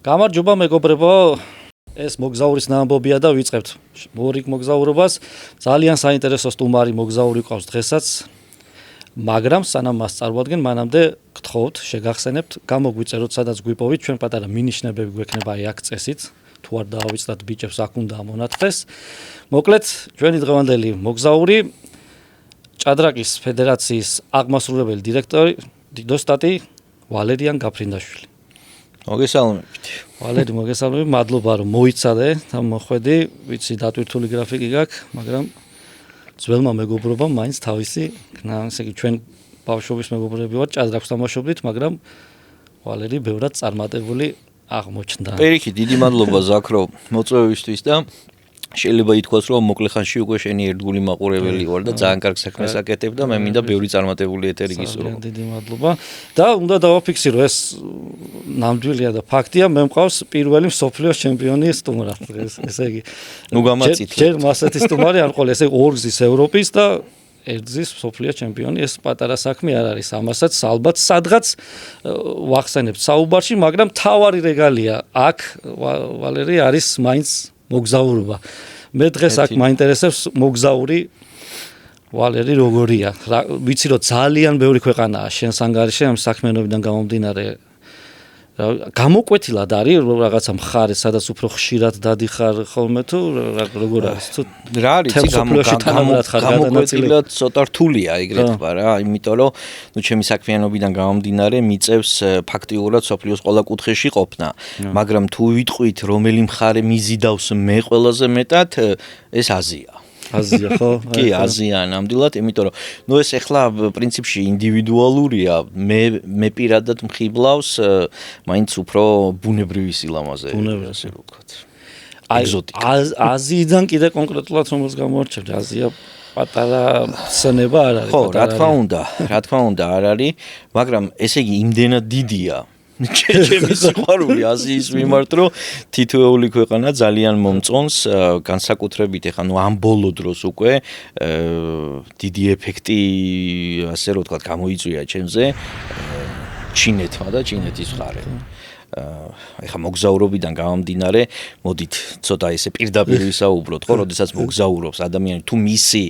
გამარჯობა მეგობრებო, ეს მოგზაურის ნამბობია და ვიწყებთ მორიგ მოგზაურობას. ძალიან საინტერესო სტუმარი მოგზაური ყავს დღესაც, მაგრამ სანამ მას წარმოადგენ, მანამდე გთხოვთ, შეგახსენებთ, გამოგვიწეროთ, სადაც გვიპოვით, ჩვენ პატარა მინიშნებები გვექნება აი აქ წესით, თუ არ დაავიწყდათ ბიჭებს აქ უნდა ამონათქეს. მოკლედ, ჩვენი დღევანდელი მოგზაური ჭადრაკის ფედერაციის აღმასრულებელი დირექტორი დიდოსტატი ვალერიან გაფრინდაშვილი. მოგესალმებით. ვალერი, მოგესალმებით, მადლობა რომ მოიცადე და მოხვედი, ვიცი დატვირთული გრაფიკი გაქვს, მაგრამ ძველმა მეგობრობამ მაინც თავისი, ესე იგი ჩვენ ბავშვობის მეგობრები ვართ, ჭადრაკს თამაშობდით, მაგრამ ვალერი ბევრად წარმატებული აღმოჩნდა. პირიქით, დიდი მადლობა ზაქრო მოწვევისთვის და შეიძლება ითქვას, რომ მოკლე ხანში უკვე შენი ერთგული მაყურებელი ვარ და ძალიან კარგ საქმეს აკეთებ და მე მინდა ბევრი წარმატებული ეთერი გისურვო. დიდი მადლობა. და უნდა დავაფიქსირო, ეს ნამდვილია და ფაქტია, მე მყავს პირველი მსოფლიოს ჩემპიონი სტუმრად. ესე იგი, ნუ გამაწითლე. ჯერ მასეთი სტუმარი არ ყოლა, ესე ორგზის ევროპის და ერთგზის მსოფლიოს ჩემპიონი, ეს პატარა საქმე არ არის, ამასაც ალბათ სადღაც ვახსენებთ საუბარში, მაგრამ თავარი რეგალია აქ ვალერი არის მაინც მოგზაურობა. მე დღეს აქ მაინტერესებს მოგზაური ვალერი როგორია. ვიცი რომ ძალიან ბევრი ქვეყანაა შენს ანგარიში ამ საქმიანობიდან გამომდინარე. გამოკვეთილად არის რაღაცა მხარე, სადაც უფრო ხშირად დადიხარ ხოლმე თუ როგორ არის? თუ რა არის გამოკვეთილად ცოტა რთულია ეგრეთ ვთქვა რა, იმიტომ რომ ნუ ჩემი საქმიანობიდან გამომდინარე მიწევს ფაქტიურად სოფლიოს ყველა კუთხეში ყოფნა, მაგრამ თუ ვიტყვით რომელი მხარე მიზიდავს მე ყველაზე მეტად, ეს აზია. აზია ხო? კი, აზია ნამდვილად, იმიტომ რომ ნუ ეს ახლა პრინციპში ინდივიდუალურია, მე პირადად მხიბლავს მაინც უფრო ბუნებრივი სილამაზე, ასე რომ ვთქვათ. ეგზოტიკა. აზიიდან კიდე კონკრეტულად რომელს გამორჩევთ, აზია პატარა ცნება არ არის. ხო, რა თქმა უნდა, არ არის, მაგრამ ესე იგი იმდენად დიდია ჩემი სიყვარული აზიის მიმართ, რომ თითოეული ქვეყანა ძალიან მომწონს, განსაკუთრებით ეხლა ნუ ამ ბოლო დროს უკვე დიდი ეფექტი, ასე რომ ვთქვათ, გამოიწვია ჩემზე ჩინეთმა და ჩინეთის მხარემ. ეხლა მოგზაურობიდან გამომდინარე, მოდით ცოტა ესე პირდაპირ ვისაუბროთ, ხო, როდესაც მოგზაურობს ადამიანი, თუ მისი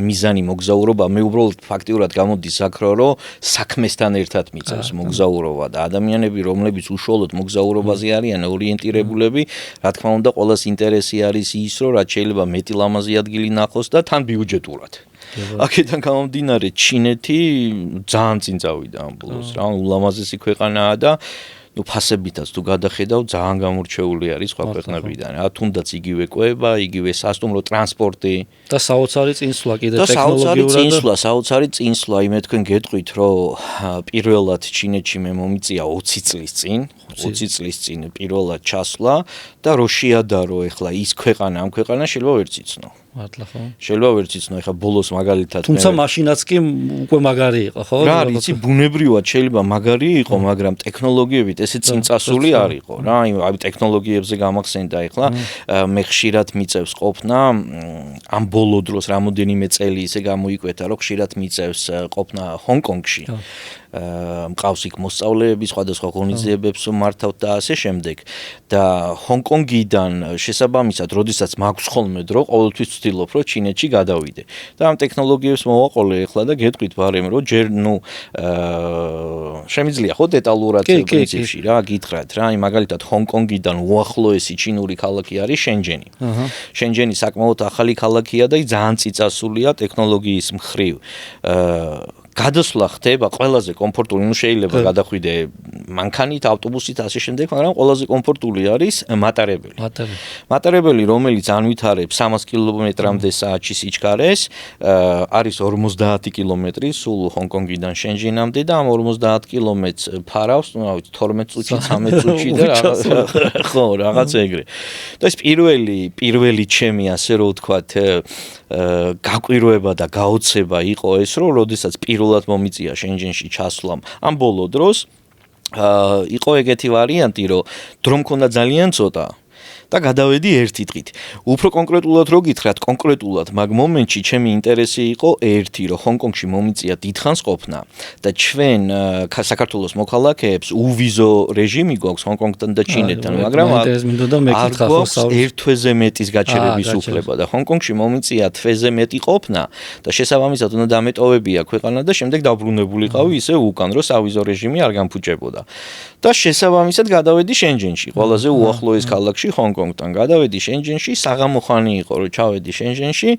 მიზანი მოგზაურობა, მე უბრალოდ ფაქტიურად გამოდის ზაქრო, რომ საქმესთან ერთად მიწევს მოგზაურობა და ადამიანები, რომლებიც უშუალოდ მოგზაურობაზე არიან ორიენტირებულები, რა თქმა უნდა, ყველას ინტერესი არის ის, რომ რაც შეიძლება მეტი ლამაზი ადგილი ნახოს და თან ბიუჯეტურად. აქედან გამომდინარე, ჩინეთი ძალიან წინ წავიდა ამ ბოლოს, რა, ულამაზესი ქვეყანაა და ნუ ფასებითაც თუ გადახედავ ძალიან გამორჩეული არის სხვა ქვეყნებიდან. რა თუნდაც იგივე კვება, იგივე სასტუმრო ტრანსპორტი და საოცარი წინსვლა კიდე ტექნოლოგიურად. საოცარი წინსვლა, იმე თქვენ გეტყვით, რომ პირველად ჩინეთში მე მომიწია 20 წლის წინ პირველად ჩასვლა და რო შეადარო ეხლა ის ქვეყანა, ამ ქვეყანა შეიძლება ვერ ციცნო. მართლა ხო? შეიძლება ვერ ციცნო, ეხლა ბოლოს მაგალითად თუმცა მაშინაც კი უკვე მაგარი იყო, ხო? რა არის, იცი, ბუნებრივად შეიძლება მაგარი იყო, მაგრამ ტექნოლოგიებით ესე წინწასული არ იყო, რა, აი ტექნოლოგიებზე გამახსენდა ეხლა, მე ხშირად მიწევს ყოფნა, ამ ბოლო დროს რამოდენიმე წელი ისე გამოიკვეთა, რომ ხშირად მიწევს ყოფნა ჰონკონგში. მყავს იქ მოსწავლეები, სხვადასხვა ღონისძიებებს მართავთ და ასე შემდეგ. და ჰონკონგიდან შესაბამისად, როდესაც მაქვს ხოლმე დრო, ყოველთვის ვცდილობ, რომ ჩინეთში გადავიდე. და ამ ტექნოლოგიებს მოვაყოლე ახლა და გეტყვით ბარემ, რომ ჯერ ნუ შემიძლია ხო დეტალურად პრინციპში რა გითხრათ რა, მაგალითად ჰონკონგიდან უახლოესი ჩინური ქალაქი არის შენჯენი. შენჯენი საკმაოდ ახალი ქალაქია და ძალიან წიწასულია ტექნოლოგიის მხრივ. გადასვლა ხდება ყველაზე კომფორტული, ნუ შეიძლება გადახვიდე მანქანით, ავტობუსით, ასე შემდეგ, მაგრამ ყველაზე კომფორტული არის მატარებელი. მატარებელი, რომელიც ანვითარებს 300 კილომეტრამდე საათში სიჩქარეს, არის 50 კილომეტრი სულ ჰონკონგიდან შენჯენამდე და ამ 50 კილომეტრს ფარავს, ნუ რავი, 12 წუთში, 13 წუთში და ხო, რაღაც ეგრე. და ეს პირველი ჩემი, ასე რომ ვთქვათ, გაკვირვება და გაოცება იყო ეს, რომ როდესაც პირველად მომიწია შენჯენში ჩასვლამ ამ ბოლო დროს, იყო ეგეთი ვარიანტი, რომ დრო მქონდა ძალიან ცოტა და გადავედი ერთი დღით. უფრო კონკრეტულად რო გითხრათ, კონკრეტულად მაგ მომენტში ჩემი ინტერესი იყო ერთი, რომ ჰონკონგში მომიწია დიდხანს ყოფნა და ჩვენ საქართველოს მოქალაქეებს უვიზო რეჟიმი გვაქვს ჰონკონგთან და ჩინეთთან, მაგრამ არ გვაქვს ერთ თვეზე მეტის გაჩერების უფლება და ჰონკონგში მომიწია თვეზე მეტი ყოფნა და შესაბამისად უნდა დამეტოვებია ქვეყანა და შემდეგ დაბრუნებულიყავი ისე უკან, რომ სავიზო რეჟიმი არ გამფუჭებოდა. და შესაბამისად გადავედი შენჯენში, ყველაზე უახლოეს ქალაქში ჰონკონგთან. გადავედი შენჯენში, საღამო ხანი იყო, რომ ჩავედი შენჯენში,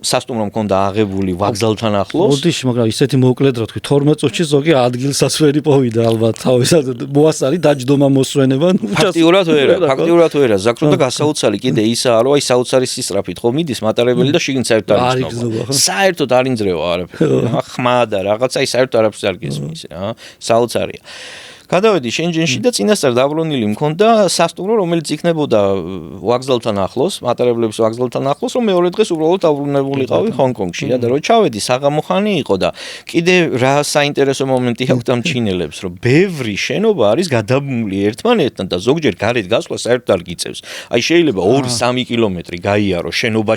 სასტუმრო მქონდა აღებული ვაგზალთან ახლოს. ოდიში, მაგრამ ისეთი მოკლედ რა თქვი, 12 წუთში ზოგი ადგილსაც ვერ იპოვიდა ალბათ, თავისად მოასწარი დაჯდომა მოსვენება. ფაქტიურად ვერა, ზაქრო და გასაოცარი კიდე ისაა, რომ აი საოცარი სისწრაფით ხო მიდის მატარებელი და შიგნით საერთოდ არ იცნობა. საერთოდ არ ინძრევა არაფერი. ხმა და რაღაცა ის საერთოდ არაფერს არ გესმის რა. საოცარია. გადავედი შენჯენში და წინასწარ დაბრუნილი მქონდა სასტუმრო, რომელიც იქნებოდა ვაგზალთან ახლოს, მატარებლების ვაგზალთან ახლოს, რომ მეორე დღეს უბრალოდ დაბრუნებულიყავი ჰონკონგში და რო ჩავედი საღამო ხანი იყო და კიდე რა საინტერესო მომენტი აქვს ამ ჩინელებს, რომ ბევრი შენობა არის გადაბმული ერთმანეთთან და ზოგჯერ გარეთ გასვლა საერთოდ არ გიწევს. აი შეიძლება 2-3 კილომეტრი გაიარო შენობა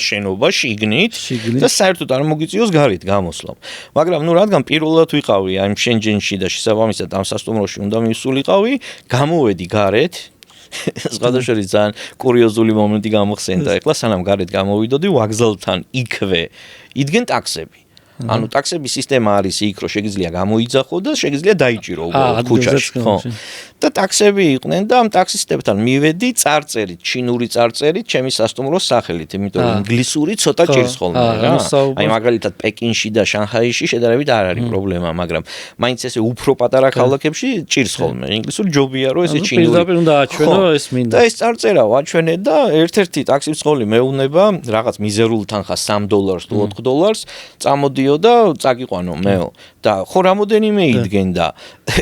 შიგნით და საერთოდ არ მოგიწიოს გარეთ გამოსვლა. მაგრამ ნუ რადგან პირველად ვიყავი აი შენჯენში და შესაბამისად ამ სასტუმროში უნდა მივსულიყავი, გამოვედი გარეთ. სხვადასხვა ძალიან კურიოზული მომენტი გამოხსენდა. ეხლა სანამ გარეთ გამოვიდოდი, ვაგზალთან იქვე იდგენ ტაქსები. ანუ ტაქსების სისტემა არის იქ, რომ შეგიძლია გამოიძახო და შეგიძლია დაიჭირო უბრალოდ ქუჩაში, ხო? და ტაქსები იყვნენ და ამ ტაქსისტებთან მივედი წარწერით, ჩინური წარწერით, ჩემი სასტუმროს სახელით, იმიტომ რომ ინგლისური ცოტა ჭირს ხოლმე რა. აი მაგალითად პეკინში და შანხაიში შედარებით არ არის პრობლემა, მაგრამ მაინც ესე უფრო პატარა ქალაქებში ჭირს ხოლმე. ინგლისური ჯობია რომ ესე ჩინური. პირდაპირ უნდა აჩვენო ეს მინდა. და ეს წარწერა ვაჩვენე და ერთ-ერთი ტაქსიმსხოლი მეუბნება რაღაც მიზერულ თანხას $3 თუ $4 წამოდიო და წაგიყვანო მეო და ხო რამოდენიმე იდგენ და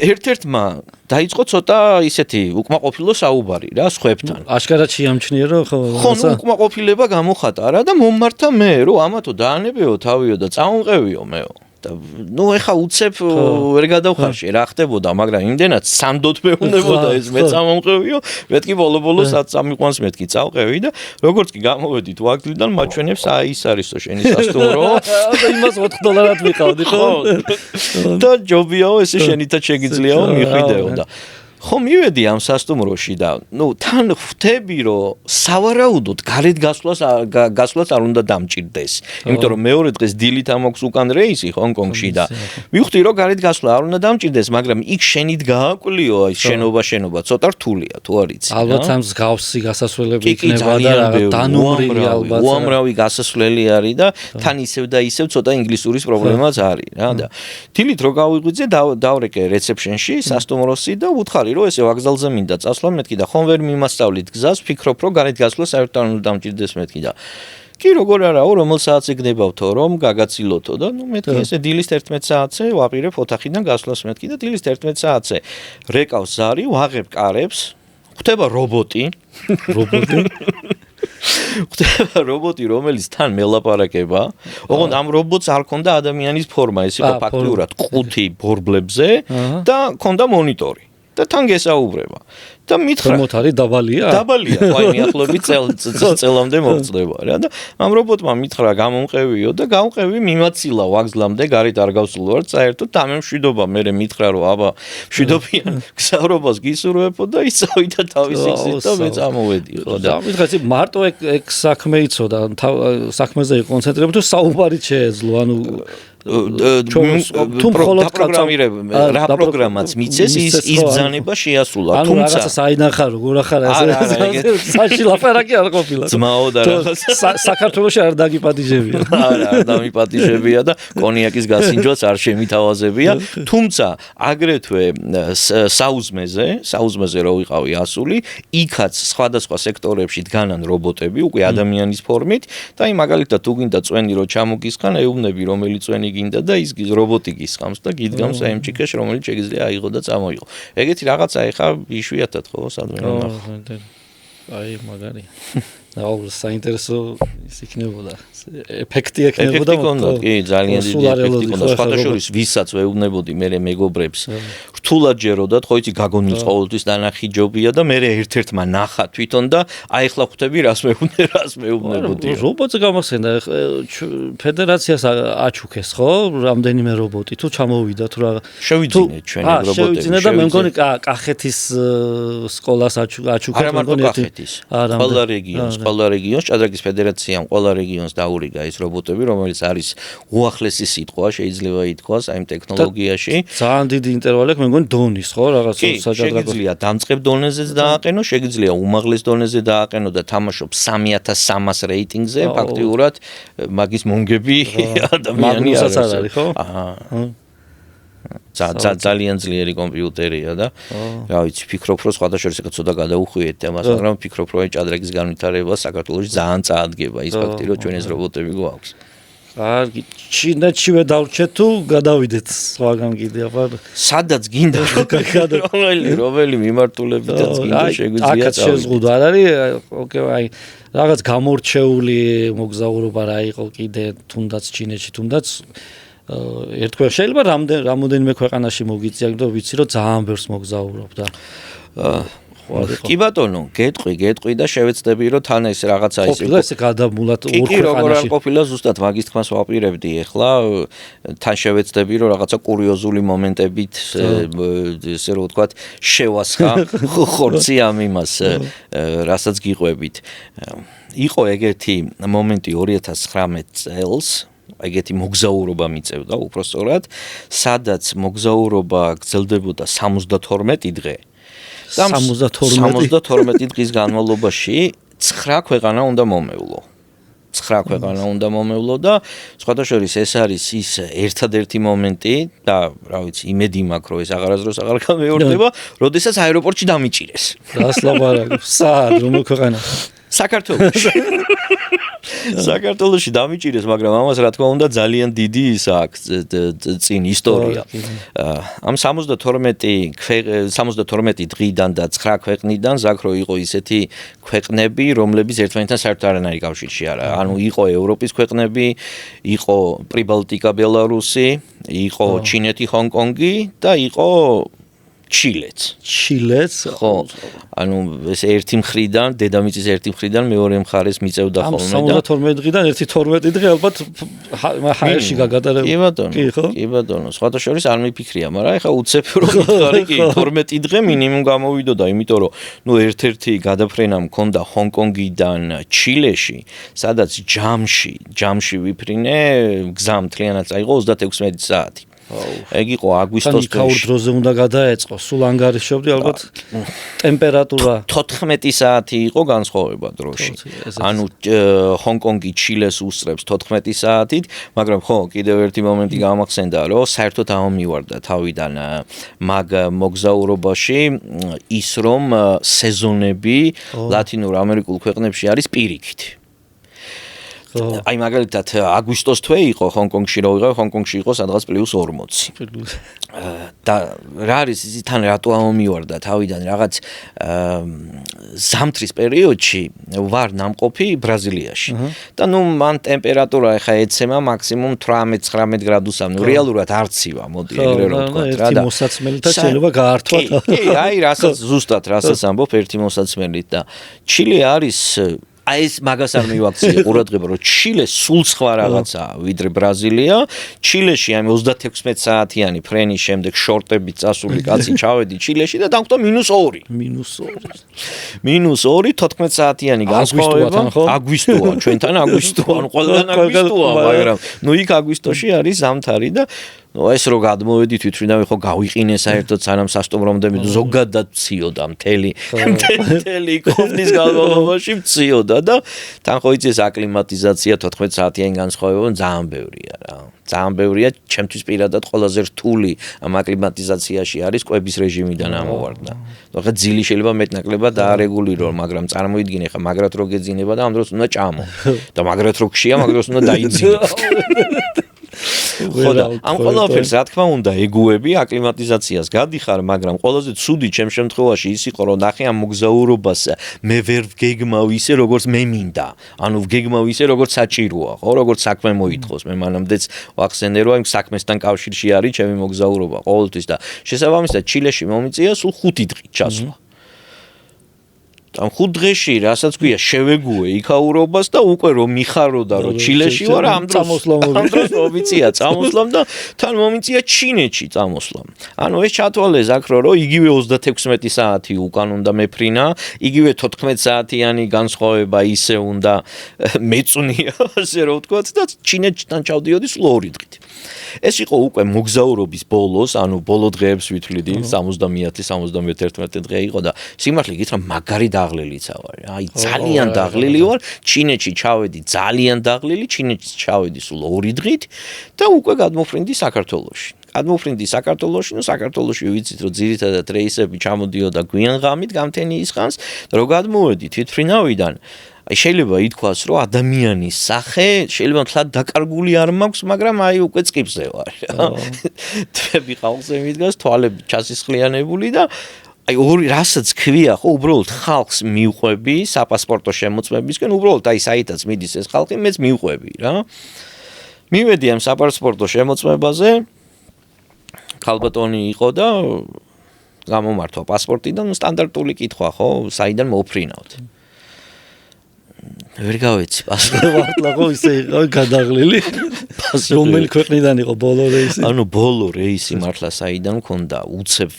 ერთ-ერთმა დაიწყო ცოტა ისეთი უკმაყოფილო საუბარი რა სხვებთან. აშკარად შეამჩნია რომ ხო ნუ უკმაყოფილება გამოხატა რა და მომმართა მე რომ ამათო დაანებეო თავიო და წამომყევიო მეო. და ნუ ეხა უცებ ვერ გადავხარშე რა ხდებოდა, მაგრამ იმდენად სამდოთ მეუნებოდა ეს მე წამომყევიო, მეთქი ბოლო-ბოლოს წამიყვანს მეთქი წავყევი და როგორც კი გამოვედით ვაგზლიდან მაჩვენებს აი ის არისო შენი სასტუმრო. და იმას $4 ვიყავდი ხო? და ჯობიაო ესე შენითაც შეგიძლიაო მიხვიდეო და ხო მივედი ამ სასტუმროში და ნუ თან ხვდები რომ სავარაუდოდ გარეთ გასვლას არ უნდა დამჭირდეს. იმიტომ რომ მეორე დღეს დილით ამოქვს უკან რეისი ჰონკონგში და მივხვდი რომ გარეთ გასვლა არ უნდა დამჭირდეს, მაგრამ იქ შენით გააკვლიო აი შენობა ცოტა რთულია თუ არ იცი. ალბათ ამ მსგავსი გასასვლელები იქნება და დანომრილი ალბათ. უამრავი გასასვლელი არის და თან ისევ და ისევ ცოტა ინგლისურის პრობლემაც არის რა და დილით რო გავიღვიძე დავრეკე რეცეპშენში სასტუმროსი და უთხარი რომ ესე ვაგზალზე მინდა წასვლა მეთქი და ხომ ვერ მიმასწავლით გზას, ფიქრობ რომ გარეთ გასვლა საერთოდ არ უნდა დამჭირდეს მეთქი და კი როგორ არაო რომელ საათზე გნებავთო რომ გაგაცილოთო და ნუ მეთქი ესე დილის 11 საათზე ვაპირებ ოთახიდან გასვლას მეთქი და დილის 11 საათზე რეკავს ზარი, ვაღებ კარებს, ხდება რობოტი ხდება რობოტი, რომელიც თან მელაპარაკება. ოღონდ ამ რობოტს არ ქონდა ადამიანის ფორმა, ეს იყო ფაქტიურად ყუთი ბორბლებზე და ქონდა მონიტორი. და თან გესაუბრება. და მითხრა მოთარი დაბალია? დაბალია, აი მიახლოებით წელამდე მოგწდება რა და ამ რობოტმა მითხრა გამომყევიო და გამყევი მიმაცილა ვაგზლამდე, გარეთ არ გავსულვარ საერთოდ და მე მშვიდობა მე მითხრა რომ აბა მშვიდობიან გზავრობას გისურვებო და იცავიდა თავისი გზით და მე წამოვედი ხო და მითხრა εσύ მარტო ეგ საქმე იცოდა საქმეზე კონცენტრირებული თუ საუბარით შეეძლო ანუ თუ მხოლოდ რა პროგრამაც მიცეს ის ბრძანება შეასრულა თუმცა საინახა როგორ ახარ ასე საში ლაპარაკი არ ყოფილა ძმაო და რაღაც საქართველოში არ დაგიპატიჟებია არა დამიპატიჟებია და კონიაკის გასინჯვაც არ შემითავაზებია თუმცა აგრეთვე საუზმეზე რო ვიყავი ასული იქაც სხვადასხვა სექტორებში დგანან რობოტები უკვე ადამიანის ფორმით და აი მაგალითად თუ გინდა წვენი რო ჩამოგისხან ეუბნები რომელი წვენი გინდა და ის რობოტი გისხამს და გიდგამს აემჭიქეში რომელიც შეგიძლია აიღო და წამოიღო ეგეთი რაღაცა ეხა იშვიათად ხო სადმე აი მაგარია აუ საინტერესო ის იქნებოდა ეფექტი ექნებოდა კი ძალიან დიდი ეფექტი ქონდა სხვადასხვა ვისაც ვეუბნებოდი მე მეგობრებს რთულად ჯეროდათ ხო იცი გაგონილ ყოველთვის დანახი ჯობია და მე ერთ-ერთმა ნახა თვითონ და აი ახლა ხვდები რას მეუბნებოდი რობოტს გამახსენდა ფედერაციას აჩუქეს ხო რამდენიმე რობოტი თუ ჩამოვიდა თუ რა შევიძინეთ ჩვენი რობოტები შევიძინე და მე მგონი კახეთის სკოლას აჩუქეს მე მგონი კახეთის ყველა რეგიონს ჭადრაკის ფედერაციამ ყველა რეგიონს დაურიგა ეს რობოტები რომელიც არის უახლესი სიტყვა შეიძლება ითქვას აი ტექნოლოგიაში ძალიან დიდი ინტერვალი აქვს მე მგონი დონის ხო რაღაც საჭადრაკო შეგიძლია დამწყებ დონეზეც დააყენო შეგიძლია უმაღლეს დონეზე დააყენო და თამაშობ 3300 რეიტინგზე ფაქტიურად მაგის მონგები ადამიანი არის ხო ძალიან ძლიერი კომპიუტერია და რა ვიცი ფიქრობ რომ სხვადასხვა ცოტა გადაუხვიეთ თემას მაგრამ ფიქრობ რომ ჭადრაკის განვითარება საქართველოში ძალიან წაადგება ის ფაქტი რომ ჩვენ ეს რობოტები გვაქვს კარგი ჩინეთშივე დავრჩეთ თუ გადავიდეთ სხვაგან კიდე აბა სადაც გინდა რომელი მიმართულებითაც გინდა შეგვიძლია აქაც შეზღუდვა არ არის ოკეი აი რაღაც გამორჩეული მოგზაურობა რა იყო კიდე თუნდაც ჩინეთში თუნდაც ერთგვარ შეიძლება რამოდენიმე ქვეყანაში მოგიწია და ვიცი რომ ძალიან ბევრს მოგზაურობ და კი ბატონო გეტყვი და შევეცდები რომ თან ეს რაღაცა ის იყო ესე გადამულად ორ ქვეყანაში კი როგორ არ ყოფილა ზუსტად მაგის თქმას ვაპირებდი ახლა თან შევეცდები რომ რაღაცა კურიოზული მომენტებით ესე რომ ვთქვათ შევასხა ხორცი ამ იმას რასაც გიყვებით იყო ეგეთი მომენტი 2019 წელს ეგეთი მოგზაურობა მიწევდა უпростоრად სადაც მოგზაურობა გრძელდებოდა 72 დღე 72 დღის განმავლობაში 9 ქვეყანა უნდა მომევლო 9 ქვეყანა უნდა მომევლო და სხვადასხვა ეს არის ის ერთადერთი მომენტი და რა ვიცი იმედი მაქვს რომ ეს აღარასდროს აღარ გამეორდება როდესაც აეროპორტში დამიჭირეს რას ლაპარაკობ სად რომელ ქვეყანაში საქართველოში დამიჭირეს, მაგრამ ამას რა თქმა უნდა ძალიან დიდი ის აქვს წინ ისტორია. ამ 72 დღიდან და 9 ქვეყნიდან ზაქრო იყო ისეთი ქვეყნები, რომლებიც ერთმანეთთან საერთოდ არანაირი კავშირში არა. ანუ იყო ევროპის ქვეყნები, იყო პრიბალტიკა, ბელარუსი, იყო ჩინეთი, ჰონკონგი და იყო ჩილეც ხო ანუ ეს ერთი მხრიდან დედამიწის ერთი მხრიდან მეორე მხარეს მიწევდა ხოლმე და 72 დღიდან 12 დღე ალბათ ჰაერში გაგატარებდა კი ბატონო სხვადასხვა არ მიფიქრია მაგრამ ეხა უცებ რომ მითხარი კი 12 დღე მინიმუმ გამოვიდოდა იმიტომ რომ ნუ ერთ-ერთი გადაფრენა მქონდა ჰონკონგიდან ჩილეში სადაც ჯამში ვიფრინე გზა მთლიანად წაიღო 36 საათი ეგ იყო აგვისტოს კაურ დროზე უნდა გადაეწყო სულ ანგარიშობდი ალბათ ტემპერატურა 14 საათი იყო განსხვავება დროში ანუ ჰონკონგი ჩილეს უსწრებს 14 საათით მაგრამ ხო კიდევ ერთი მომენტი გამახსენდა რომ საერთოდ ამომივარდა თავიდან მაგ მოგზაურობაში ის რომ სეზონები ლათინურ ამერიკულ ქვეყნებში არის პირიქით აი მაგალითად აგვისტოს თვე იყო ჰონკონგში რო ვიყავ ჰონკონგში იყო სადღაც +40 და რა არის ისი თან რატო ამომივარდა თავიდან რაღაც ზამთრის პერიოდში ვარ ნამყოფი ბრაზილიაში და ნუ მან ტემპერატურა ახლა ეცემა მაქსიმუმ 18-19 გრადუსამდე ნუ რეალურად არცივა მოდი ეგრე რომ ვთქვა რა და მოსაცმელით შეიძლება გაართვათ კი აი რასაც ამბობ ერთი მოსაცმელით და ჩილე არის აი ეს მაგას არ მივაქციე ყურადღება რომ ჩილე სულ სხვა რაღაცაა ვიდრე ბრაზილია ჩილეში აი 36 საათიანი ფრენის შემდეგ შორტებით წასული კაცი ჩავედი ჩილეში და დამხვდა -2 14 საათიანი განსხვავება აგვისტოა ჩვენთან აგვისტოა ანუ ყველგან აგვისტოა მაგრამ ნუ იქ აგვისტოში არის ზამთარი და ნუ ეს რო გადმოვედით ვიტყვინავი ხო გავიყინე საერთოდ სანამ სასტუმრომდე ზოგადად მციოდა მთელი ყოფნის განმავლობაში მციოდა და თან ხო იცი ეს აკლიმატიზაცია 14 საათიანი განსხვავება ძალიან ბევრია რა ძალიან ბევრია ჩემთვის პირადად ყველაზე რთული ამ აკლიმატიზაციაში არის კვების რეჟიმიდან ამოვარდნა ხო ძილი შეიძლება მეტნაკლებად დაარეგულირო მაგრამ წარმოიდგინე ხა მაგრად რო გეძინება და ამ დროს უნდა ჭამო და მაგრად რო გშია მაგ დროს უნდა დაიძინო ხოდა ამ ყველაფერს რა თქმა უნდა ეგუები აკლიმატიზაციას გადიხარ, მაგრამ ყველაზე ცუდი ჩემ შემთხვევაში ის იყო რომ ნახე ამ მოგზაურობას მე ვერ ვგეგმავ ისე როგორც მე მინდა. ანუ ვგეგმავ ისე როგორც საჭიროა, ხო, როგორც საქმე მოითხოვს. მე მანამდეც ვახსენე რომ იმ საქმესთან კავშირში არის ჩემი მოგზაურობა ყოველთვის და შესაბამისად ჩილეში მომიწია სულ 5 დღით ჩასვლა. ამ 5 დღეში რასაც ქვია შევეგუე იქაურობას და უკვე რომ მიხარო და რომ ჩილეში ვარ ამ დროს მომიწია წამოსვლამ და თან მომიწია ჩინეთში წამოსვლამ. ანუ ეს ჩათვალე ზაქრო რომ იგივე 36 საათი უკან უნდა მეფრინა, იგივე 14 საათიანი განსხვავება ისე უნდა მეწვნია, ასე რომ ვთქვათ და ჩინეთიდან ჩავდიოდი სულ 2 დღით. ეს იყო უკვე მოგზაურობის ბოლოს, ანუ ბოლო დღეებს ვითვლიდი, 70-71 დღე იყო და სიმართლე გითხრა მაგარი დაღლილიცა ვარ. აი ძალიან დაღლილი ვარ. ჩინეთში ჩავედი ძალიან დაღლილი, ჩინეთში ჩავედი სულ 2 დღით და უკვე გადმოფრინდი საქართველოში. გადმოფრინდი საქართველოში, ნუ საქართველოში ვიცით რომ ძირითადად რეისები ჩამოდიოდა გვიან ღამით გამთენი ის ხანს, რომ გადმოვედი თვითფრინავიდან. აი შეიძლება ითქვას რომ ადამიანის სახე შეიძლება თლად დაკარგული არ მაქვს, მაგრამ აი უკვე წკიფზე ვარ. თვები ყავზე მიდგას, თვალები ჩასისხლიანებული და აი ორი რასაც ქვია ხო უბრალოდ ხალხს მივყვები საპასპორტო შემოწმებისკენ, უბრალოდ აი საითაც მიდის ეს ხალხი, მეც მივყვები რა. მივედი ამ საპასპორტო შემოწმებაზე, ქალბატონი იყო და გამომართვა პასპორტიდან, სტანდარტული კითხვა ხო, საიდან მოფრინავთ. ვერ გავეცი პასპორტი მართლა ხო ისე იყო გადაღლილი რომელი ქვეყნიდან იყო ბოლო რეისი ანუ ბოლო რეისი მართლა საიდან მქონდა უცებ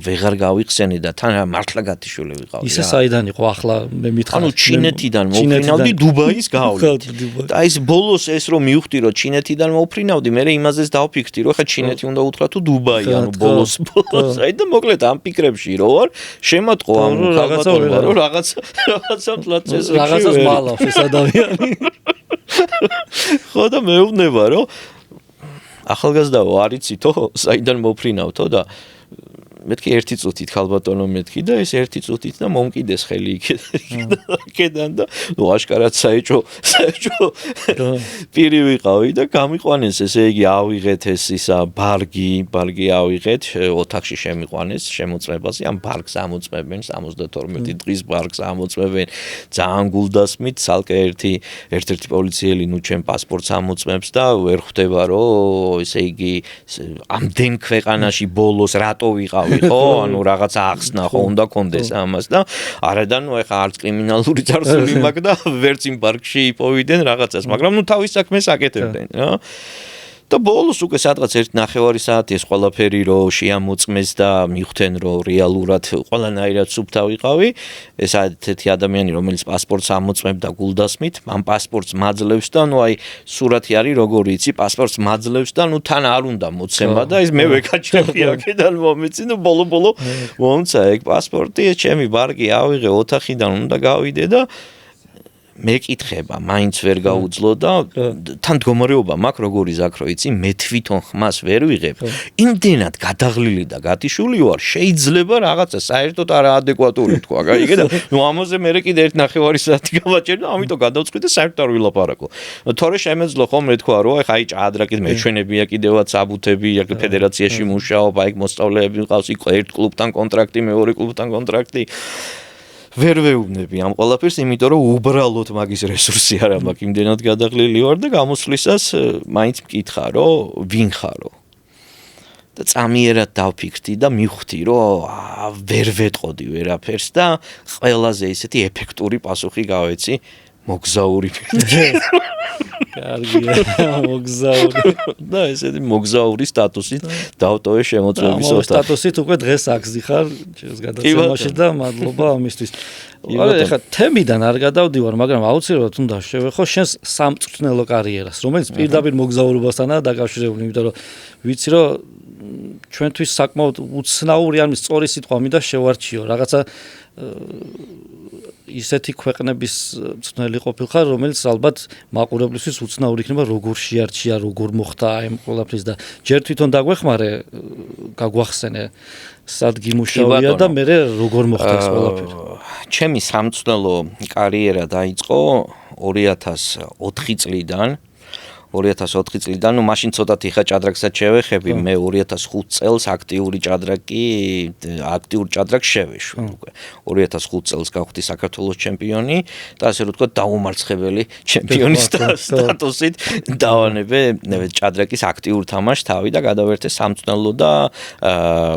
ვეღარ გავიხსენე და თან მართლა გათიშული ვიყავი ისე საიდან იყო ახლა მე მითხარ ანუ ჩინეთიდან მოფრინავდი დუბაის გავლით და ის ბოლოს ეს რომ მივხვდი რომ ჩინეთიდან მოფრინავდი მე იმაზეც დავფიქრდი რომ ხა ჩინეთი უნდა უთხრა თუ დუბაი ანუ ბოლოს აი და მოკლედ ამ ფიქრებში რო ვარ შემატყო ამ ქალბატონმა რომ რაღაცა თლაც ეს რაღაცას მალავს ეს ადამიანი. ხო და მეუბნება რომ ახალგაზრდაო არ იცითო საიდან მოფრინავთო და მეთქი ერთი წუთით ქალბატონო მეთქი და ეს ერთი წუთით და მომკიდეს ხელი იქიდან და ნუ აშკარად საეჭო პირი ვიყავი და გამიყვანეს ესე იგი ავიღეთ ეს ისა ბარგი ავიღეთ ოთახში შემიყვანეს შემოწმებაზე ამ ბარგს ამოწმებენ 72 დღის ბარგს ამოწმებენ ძალიან გულდასმით ცალკე ერთ-ერთი პოლიციელი ნუ ჩემ პასპორტს ამოწმებს და ვერ ხვდება რომ ესე იგი ამდენ ქვეყანაში ბოლოს რატო ვიყავ ხო ანუ რაღაცა ახსნა ხო უნდა კონდეს ამას და არადა ნუ ეხა არც კრიმინალური წარსული მაქვს და ვერც იმ პარკში იპოვიდნენ რაღაცას მაგრამ ნუ თავის საქმეს აკეთებდნენ რა და ბოლოს უკვე სადღაც 1:09 საათი ეს ყველაფერი რო შეამოწმეს და მიხვდნენ რომ რეალურად ყველანაირად სუფთა ვიყავი ეს ერთ-ერთი ადამიანი რომელიც პასპორტს ამოწმებდა გულდასმით ამ პასპორტს მაძლევს და ნუ აი სურათი არის როგორი იცი პასპორტს მაძლევს და ნუ თან არ უნდა მოცემა და ეს მე ვეკაჭრეხი აქედან მომეცი და ბოლო მომცა ეგ პასპორტი ეს ჩემი ბარგი ავიღე ოთახიდან უნდა გავიდე და მეკითხება მაინც ვერ გაუძლო და თან მდგომარეობა მაქვს როგორი ზაქრო იცი მე თვითონ ხმას ვერ ვიღებ იმდენად გადაღლილი და გათიშული ვარ შეიძლება რაღაცა საერთოდ არაადეკვატური თქვა გაიგე და ნუ ამაზე მე კიდე 1:09 საათი გავაჭერე და ამიტომ გადავწყვიტე საერთოდ არ ვილაპარაკო თორე შემეძლო ხოლმე თქვა რომ ეხა აი ჭადრაკით მეჩვენებია კიდევაც საბუთები აქ ფედერაციაში მუშაობ აი მოსწავლეები მყავს იქ ერთ კლუბთან კონტრაქტი მეორე კლუბთან კონტრაქტი ვერ ვეუბნები ამ ყველაფერს, იმიტომ რომ უბრალოდ მაგის რესურსი არ მაქვს, იმდენად გადაღლილი ვარ და გამოსვლისას მაინც მკითხა, რომ ვინ ხარო. და წამიერად დავფიქრდი და მივხვდი, რომ ვერ ვეტყოდი ვერაფერს და ყველაზე ისეთი ეფექტური პასუხი გავეცი მოგზაური. კარგია, მოგზაური. და ესეთი მოგზაური სტატუსით დავტოვე შემოწმების ოთახი. სტატუსით უკვე დღეს აგზიხარ ჩემს გადაცემაში და მადლობა ამისთვის. ეხლა თემიდან არ გადავდივარ, მაგრამ აუცილებლად უნდა შევეხო შენს სამწვრთნელო კარიერას, რომელიც პირდაპირ მოგზაურობასთანაა დაკავშირებული, იმიტომ რომ ვიცი რომ ჩვენთვის საკმაოდ უცნაური ან სწორი სიტყვა მინდა შევარჩიო, რაღაცა ისეთი ქვეყნების მწვრთნელი ყოფილხარ, რომელიც ალბათ მაყურებლისთვის უცნაური იქნება, როგორ შეარჩია, როგორ მოხდა ამ ყველაფრის და ჯერ თვითონ დაგვეხმარე, გაგვახსენე, სად გიმუშავია და მე როგორ მოხდა ეს ყველაფერი. ჩემი სამწვრთნელო კარიერა დაიწყო 2004 წლიდან. 2004 წლიდან, ну მაშინ ცოტათი ხა ჭადრაკსაც შევეხები, მე 2005 წელს აქტიური ჭადრაკს შევეშვი უკვე. 2005 წელს გავხდი საქართველოს ჩემპიონი და ასე რომ ვთქვათ, დაუმარცხებელი ჩემპიონის სტატუსით დავანებე ჭადრაკის აქტიურ თამაშს თავი და გადავერთე სამწნელო და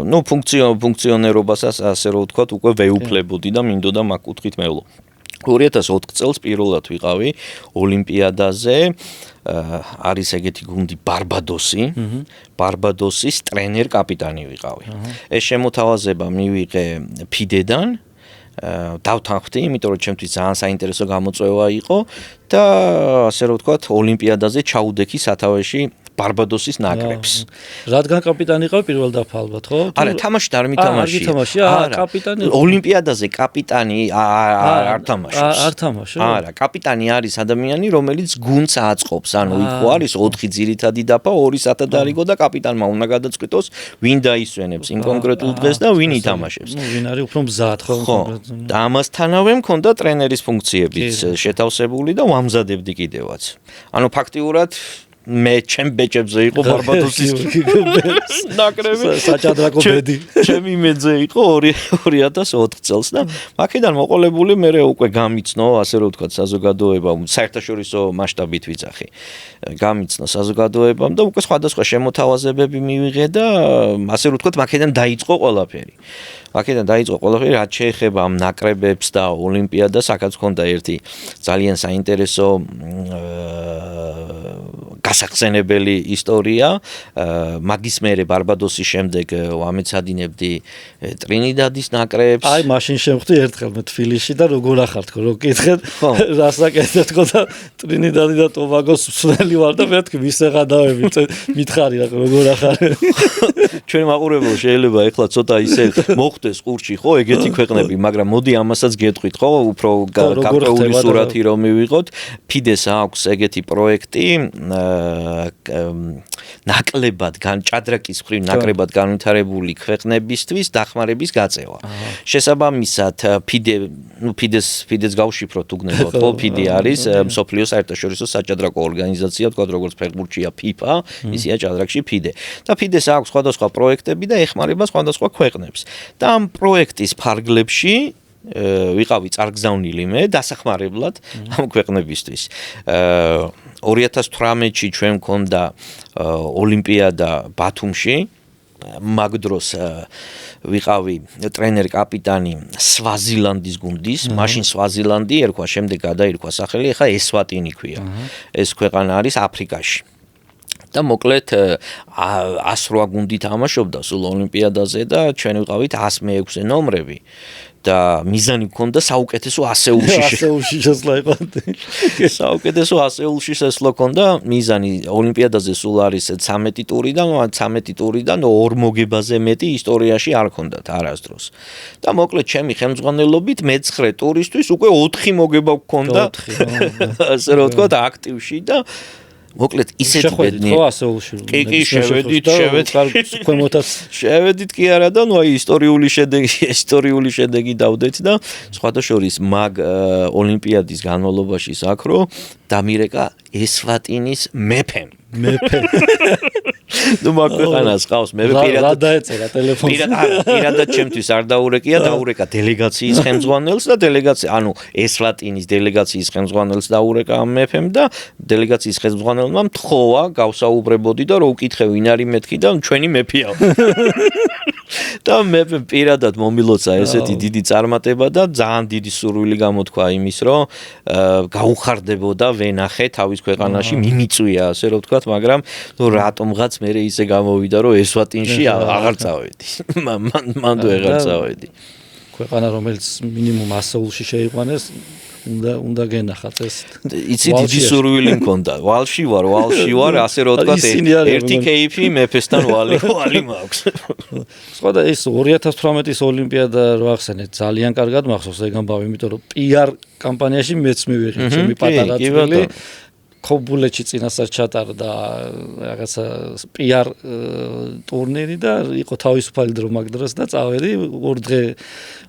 ну ფუნქციონერობასაც ასე რომ ვთქვათ, უკვე ვეუფლებოდი და მინდოდა მაგ კუთხით მევლო. 2004 წელს პირველად ვიყავი ოლიმპიადაზე, არის ეგეთი გუნდი ბარბადოსის ტრენერ კაპიტანი ვიყავი. ეს შემოთავაზება მივიღე ფიდედან, დავთანხმდი, იმიტომ რომ ჩემთვის ძალიან საინტერესო გამოწვევა იყო და ასე რომ ვთქვათ, ოლიმპიადაზე ჩაუდექი სათავეში ბარბადოსის ნაკრებს. რადგან კაპიტანი ყავ პირველ დაფა ალბათ, ხო? არა, თამაშით არ მითამაშია. კაპიტანი. ოლიმპიადაზე კაპიტანი არ თამაშობს. არ თამაშობს. არა, კაპიტანი არის ადამიანი, რომელიც გუნდს აწყობს. ანუ იქ არის 4 ძირითადი დაფა, 2 სათადარიგო და კაპიტანმა უნდა გადაწყვიტოს, ვინ დაისვენებს იმ კონკრეტულ დღეს და ვინ ითამაშებს. ვინ არის უფრო მზად, ხო? და ამასთანავე მქონდა ტრენერის ფუნქციებიც შეთავსებული და ვამზადებდი კიდევაც. ანუ ფაქტიურად მე ჩემ ბეჭებზე იყო ბარბადოსის ნაკრები საჭადრაკო ბედი ჩემი მეძე იყო 2004 წელს და აქედან მოყოლებული მე უკვე გამიცნო ასე რომ ვთქვათ საზოგადოება საერთაშორისო მასშტაბით ვიძახი გამიცნო საზოგადოებამ და უკვე სხვადასხვა შემოთავაზებები მივიღე და ასე რომ ვთქვათ აქედან დაიწყო ყველაფერი რაც შეეხება ამ ნაკრებებს და ოლიმპიადას აქაც ჰქონდა ერთი ძალიან საინტერესო გასახსენებელი ისტორია მაგის მერე ბარბადოსის შემდეგ ვამეცადინებდი ტრინიდადის ნაკრებს აი მაშინ შემხვდი ერთხელ მე თბილისში და როგორ ახარ თქო რო კითხეთ რასაკეთებ თქო და ტრინიდადი და ტობაგოს მსვლელი ვარ და მე თქვი მისეღადავები მითხარი რა როგორ ახარ ჩვენ მაყურებელს შეიძლება ეხლა ცოტა ისე მოხდეს ყურში ხო ეგეთი ქვეყნები მაგრამ მოდი ამასაც გეტყვით ხო უფრო გარკვეული სურათი რომ მივიღოთ ფიდეს აქვს ეგეთი პროექტი ნაკლებად ჭადრაკის მხრივ ნაკლებად განვითარებული ქვეყნებისთვის დახმარების გაწევა. შესაბამისად ფიდეს გავშიფროთ უგნებოდ ხო ფიდე არის მსოფლიოს საერთაშორისო საჭადრაკო ორგანიზაცია თქვა როგორც ფეხბურთშია FIFA ისია ჭადრაკში ფიდე და ფიდეს აქვს სხვადასხვა პროექტები და ეხმარება სხვადასხვა ქვეყნებს და ამ პროექტის ფარგლებში ვიყავი წარგზავნილი მე დასახმარებლად ამ ქვეყნებისთვის 2018-ში ჩვენ მქონდა ოლიმპიადა ბათუმში მაგ დროს ვიყავი ტრენერ კაპიტანი სვაზილანდის გუნდის მაშინ სვაზილანდი ერქვა შემდეგ გადაირქვა სახელი ეხა ესვატინი ქვია ეს ქვეყანა არის აფრიკაში და მოკლედ 108 გუნდი თამაშობდა სულ ოლიმპიადაზე და ჩვენ ვიყავით 106 ნომრები და მიზანი მქონდა საუკეთესო ასეულში შესვლა იყო საუკეთესო ასეულში შესვლა მქონდა მიზანი ოლიმპიადაზე სულ არის 13 ტურიდან 2 მოგებაზე მეტი ისტორიაში არ ჰქონდათ არასდროს და მოკლედ ჩემი ხელმძღვანელობით მე-9 ტურისთვის უკვე 4 მოგება გქონდა ასე რომ ვთქვათ აქტივში და მოკლედ ისეთი ბედნი ხო ასეულში კი შევედით კი არა და ნუ აი ისტორიული შედეგი დავდეთ და სხვადასხვის მაგ ოლიმპიადის განმავლობაში საქრო დამირეკა ესვატინის მეფე ნუ მაგ ქვეყანას ყავს მე პირადად დაეწერა ტელეფონს პირადად ჩემთვის არ დაურეკია დაურეკა დელეგაციის ხელმძღვანელს და ანუ ესვატინის დელეგაციის ხელმძღვანელს დაურეკა ამ მეფემ და დელეგაციის ხელმძღვანელმა მთხოვა გავსაუბრებოდი და რო უკითხე ვინ არის მეთქი და ჩვენი მეფეა და მეფე პირადად მომილოცა ესეთი დიდი წარმატება და ძალიან დიდი სურვილი გამოთქვა იმის რომ გაუხარდებოდა ვენახე თავის ქვეყანაში მიმიწვია ასე რომ ვთქვათ მაგრამ ნუ რატომღაც მე ისე გამოვიდა რომ ესვატინში აღარ წავედი მან ვეღარ წავედი ქვეყანა რომელიც მინიმუმ ასეულში შეიყვანეს უნდა გენახათ ეს იცი დიდი სურვილი მქონდა ვალში ვარ ასე რომ ვთქვათ ერთი кейფი მეფესთან ვალი მაქვს სხვა და ეს 2018-ის ოლიმპიადა რო ახსენეთ ძალიან კარგად მახსოვს ეგ ამბავი იმიტომ რომ PR კამპანიაში მეც მივიღე ჩემი პატარა წვლილი ქობულეთში წინასწარ ჩატარდა რაღაცა PR ტურნირი და იყო თავისუფალი დრო მაგ დროს და წავედი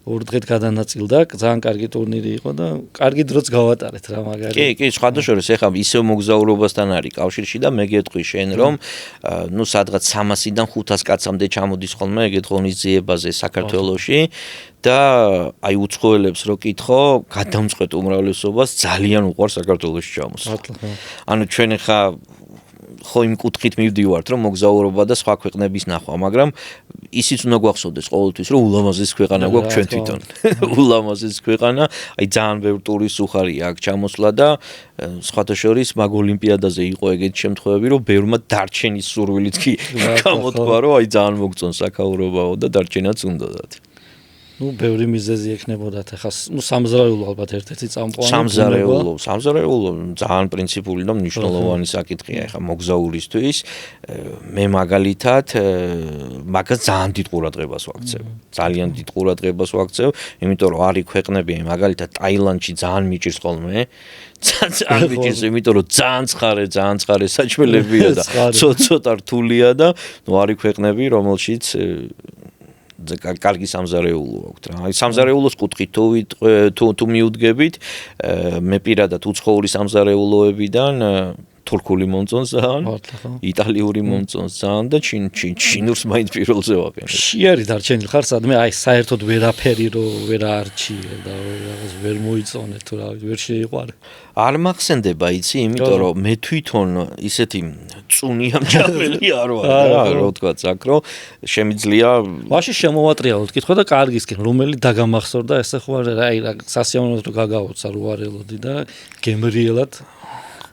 ორ დღედ გადანაწილდა, ძალიან კარგი ტურნირი იყო და კარგი დროც გავატარეთ რა მაგარი. კი, სხვადასხვა ეხლა ისევ მოგზაურობასთან არის კავშირში და მე გეტყვი შენ რომ ნუ სადღაც 300-დან 500 კაცამდე ჩამოდის ხოლმე ეგეთ ღონისძიებაზე საქართველოში და აი უცხოელებს რო კითხო, გადამწყვეტ უმრავლესობას ძალიან უყვარს საქართველოში ჩამოსვლა. ანუ ჩვენ ხა ხო იმ კუთხით მივდივართ რომ მოგზაურობა და სხვა ქვეყნების ნახვა, მაგრამ ისიც უნდა გვახსოვდეს ყოველთვის რომ ულამაზეს ქვეყანა გვაქვს ჩვენ თვითონ. ულამაზეს ქვეყანა, აი ძალიან ბევრი ტურისტ უხარია აქ ჩამოსვლა და სხვათა შორის მაგ ოლიმპიადაზე იყო ეგეთი შემთხვევები რომ ბევრმა დარჩენის სურვილიც კი გამოთქვა რომ აი ძალიან მოგწონს საქაურობაო და დარჩენაც უნდათ. ნუ ბევრი მიზეზი ექნებოდათ ახლა ნუ სამზარეულო ალბათ ერთ-ერთი წამყვანი სამზარეულო ძალიან პრინციპული და მნიშვნელოვანი საკითხია ახლა მოგზაურისთვის მე მაგალითად მაგას ძალიან დიდ ყურადღებას ვაქცევ ძალიან დიდ ყურადღებას ვაქცევ იმიტომ რომ არის ქვეყნები მაგალითად ტაილანდში ძალიან მიჭირს ხოლმე ძალიან მიჭირს იმიტომ რომ ძალიან ცხარე საჭმელებია და ცოტა რთულია და ნუ არის ქვეყნები რომელშიც კარგი სამზარეულო აქვს რა. აი სამზარეულოს კუთხით თუ მიუდგებით, მე პირადად უცხოური სამზარეულოებიდან თურქული მომწონს ძალიან, იტალიური მომწონს ძალიან და ჩინურს მაინც პირველზე ვაყენებ. შიარი დარჩენილი ხარ სადმე აი საერთოდ ვერაფერი რო ვერ არჩიე და რაღაც ვერ მოიწონე თუ რა ვერ შეიყვარე. არ მახსენდება იცი, იმიტომ რომ მე თვითონ ისეთი წუნი ამჭამელი არ ვარ რა, რო თქვა აქ რომ შემიძლია ვაში შემოვატრიალოთ კითხვა და კარგისკენ რომელი დაგამახსოვრდა ესე ხო არა აი რა სასიამოვნოდ რო გაგაუცა რო არელოდი და გემრიელად